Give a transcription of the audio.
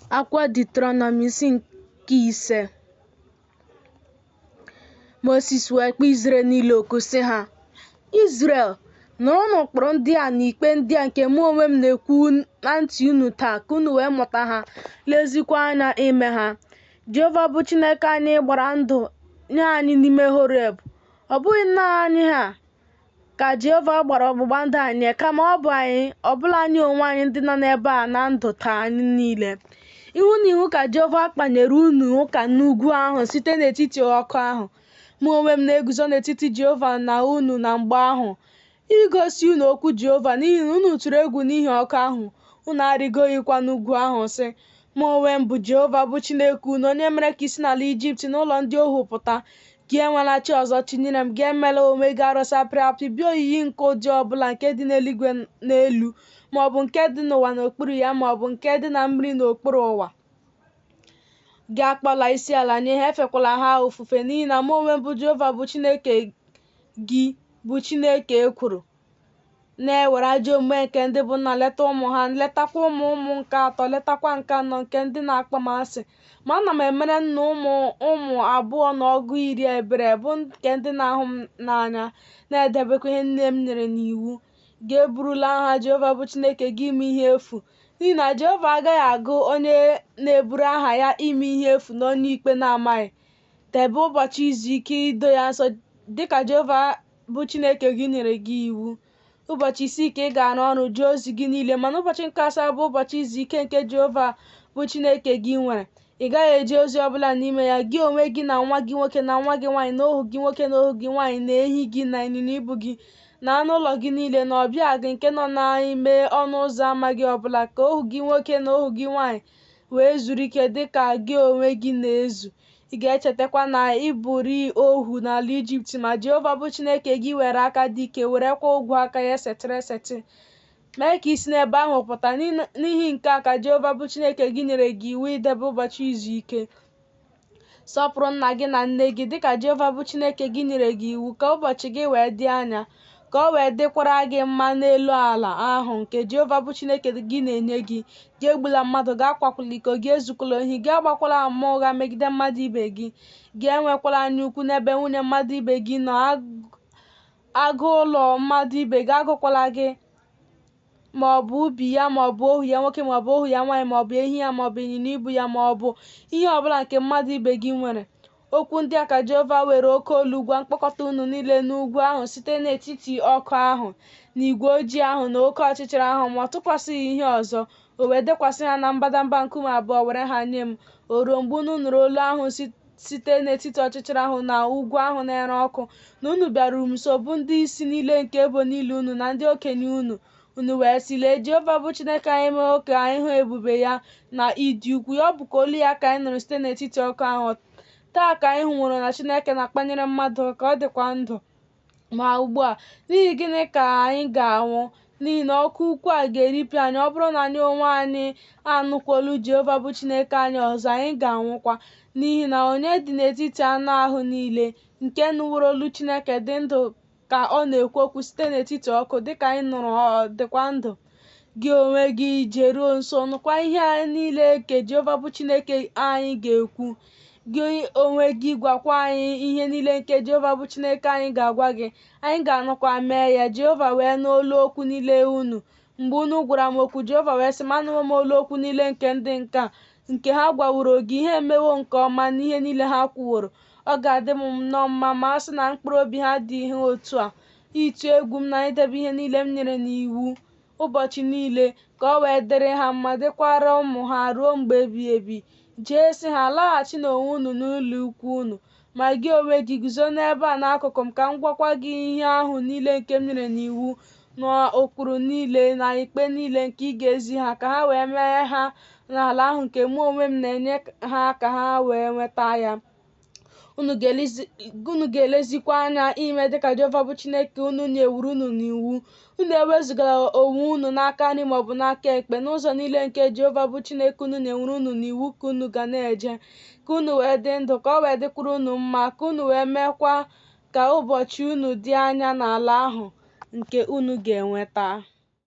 Akwa Deuteronomi isi nke 5. Moses wee kpọọ Izrel niile oku sị ha, Izrel, nụrụnụ ụkpụrụ ndị a na ikpe ndị a nke mụ onwe m na-ekwu na ntị unu taa, ka unu wee mụta ha, lezikwa anya ime ha. Jehova bụ Chineke anyị gbara ndụ nye anyị n'ime Horeb. Ọ bụghị nna anyị ha ka Jehova gbara ọgbụgba ndụ anyị, kama ọ bụ anyị, ọbụla anyị onwe anyị ndị nọ n'ebe a na ndụ taa anyị niile. Ihu na ihu ka Jehova kpanyere unu ụka n'ugwu ahụ site n'etiti ọkụ ahụ. Mụ onwe m na-eguzo n'etiti Jehova na unu na mgbe ahụ, igosi unu okwu Jehova, n'ihi na unu tụrụ egwu n'ihi ọkụ ahụ. Unu arịgoghịkwa n'ugwu ahụ sị, mụ onwe m bụ Jehova bụ Chineke unu, onye mere ka isi n'ala Ijipt n'ụlọ ndị ohu pụta. Gị enwela chi ọzọ chinyere m, gị emela onwe gị arụsị apịrị apị, bịa oyiyi nke ụdị ọbụla nke dị n'eluigwe n'elu, maọbụ nke dị n'ụwa n'okpuru ya, maọbụ nke dị na mmiri n'okpuru ụwa. Gị akpọla isi ala nye ha, efekwala ha ofufe, n'ihi na mụ onwe m bụ Jehova bụ Chineke gị, bụ Chineke ekworo. Na-ewere ajọ omume nke ndị bụ nna leta ụmụ ha, letakwa ụmụ ụmụ nke atọ, letakwa nke anọ nke ndị na-akpọ m asị. Ma ana m emere nna ụmụ abụọ na ọgụ iri ebere, bụ nke ndị na-ahụ m n'anya, na-edebekwa ihe nne m nyere n'iwu. Gị eburula aha Jehova bụ Chineke gị ime ihe efu, n'ihi na Jehova agaghị agụ onye na-eburu aha ya ime ihe efu na onye ikpe na-amaghị. Debe ụbọchị izu ike ido ya nsọ dịka Jehova bụ Chineke gị nyere gị iwu. Ụbọchị isii ka ị ga-arụ ọrụ jụọ ozi gị niile, mana ụbọchị nke asaa bụ ụbọchị izu ike nke Jehova bụ Chineke gị nwere. Ị gaghị eje ozi ọbụla n'ime ya, gị onwe gị na nwa gị nwoke na nwa gị nwaanyị, na ohu gị nwoke na ohu gị nwaanyị, na ehi gị na ịnyịnya ibu gị, na anụ ụlọ gị niile, na ọbịa gị nke nọ n'ime ọnụ ụzọ ámá gị ọbụla, ka ohu gị nwoke na ohu gị nwaanyị wee zuru ike dịka gị onwe gị na-ezu. Ị ga-echetakwa na ị bụrị ohu n'ala Ijipt, ma Jehova bụ Chineke gị were aka dị ike werekwa ụgwọ aka ya setịrị esetị mee ka isi n'ebe ahụ pụta. N'ihi nke a ka Jehova bụ Chineke gị nyere gị iwu idebe ụbọchị izu ike. Sọpụrụ nna gị na nne gị dịka Jehova bụ Chineke gị nyere gị iwu, ka ụbọchị gị wee dị anya, ka o wee dịkwara gị mma n'elu ala ahụ nke Jehova bụ Chineke gị na-enye gị. Gị egbula mmadụ, gị akwakwala iko, gị ezukwala ohi, gị agbakwala ama ụgha megide mmadụ ibe gị. Gị enwekwala anya ukwu n'ebe nwunye mmadụ ibe gị nọ. Agụ ụlọ mmadụ ibe gị agụkwala gị, maọbụ ubi ya, maọbụ ohu ya nwoke, maọbụ ohu ya nwaanyị, maọbụ ehi ya, maọbụ ịnyịnya ibu ya, maọbụ ihe ọbụla nke mmadụ ibe gị nwere. Okwu ndị a ka Jehova were oke olu gwa mkpọkọta unu niile n'ugwu ahụ site n'etiti ọkụ ahụ na igwe ojii ahụ na oke ọchịchịrị ahụ, ma ọ tụkwasịghị ihe ọzọ. O wee dekwasị ha na mbadamba nkume abụọ were ha nye m. O ruo mgbe unu nụrụ olu ahụ site n'etiti ọchịchịrị ahụ na ugwu ahụ na-ere ọkụ, na unu bịaruru m nso, bụ ndị isi niile nke ebo niile unu na ndị okenye unu. Unu wee sị, lee, Jehova bụ Chineke anyị mee ka anyị hụ ebube ya na ịdị ukwu ya. Ọ bụ ka olu ya ka anyị nụrụ site n'etiti ọkụ ahụ. Taa ka anyị hụrụ na Chineke na-akpanyere mmadụ ka ọ dịkwa ndụ. Ma ugbu a, n'ihi gịnị ka anyị ga-anwụ? N'ihi na ọkụ ukwu a ga-eripịa anyị. Ọ bụrụ na anyị onwe anyị anụkwa olu Jehova bụ Chineke anyị ọzọ, anyị ga-anwụkwa. N'ihi na onye dị n'etiti anụ ahụ niile nke nụworo olu Chineke dị ndụ ka ọ na-ekwu okwu site n'etiti ọkụ, dịka anyị nụrụ ọ dịkwa ndụ. Gị onwe gị jeruo nso, nụkwa ihe niile nke Jehova bụ Chineke anyị ga-ekwu. Gị onwe gị gwakwa anyị ihe niile nke Jehova bụ Chineke anyị ga-agwa gị. Anyị ga-anụkwa mee ya. Jehova wee nụ olu okwu niile unu. Mgbe unu gwara m okwu, Jehova wee sị m, anụwo m olu okwu niile nke ndị nka nke ha gwaworo gị. Ihe emewo nke ọma n'ihe niile ha kwuworo. Ọ ga-adị m nnọọ mma ma a sị na mkpụrụ obi ha dị ihe otu a, ịtụ egwu m na idebe ihe niile m nyere n'iwu ụbọchị niile, ka ọ wee dịrị ha mma, dịkwara ụmụ ha ruo mgbe ebighị ebi. Jee sị ha, laghachi n'onwe unu n'ụlọ ikwu unu. Ma gị onwe gị guzo n'ebe a n'akụkụ m, ka m gwakwa gị ihe ahụ niile nke m nyere n'iwu, na ụkpụrụ niile na ikpe niile nke ị ga-ezi ha, ka ha wee mee ha n'ala ahụ nke mụ onwe m na-enye ha ka ha wee nweta ya. Unu ga-elezikwa anya ime dịka Jehova bụ Chineke unu nyewuru unu n'iwu. Unu ewezugala onwe unu n'aka nri maọbụ n'aka ekpe. N'ụzọ niile nke Jehova bụ Chineke unu nyewuru unu n'iwu ka unu ga na-eje, ka unu wee dị ndụ, ka ọ wee dịkwuru unu mma, ka unu wee meekwa ka ụbọchị unu dị anya n'ala ahụ nke unu ga-enweta.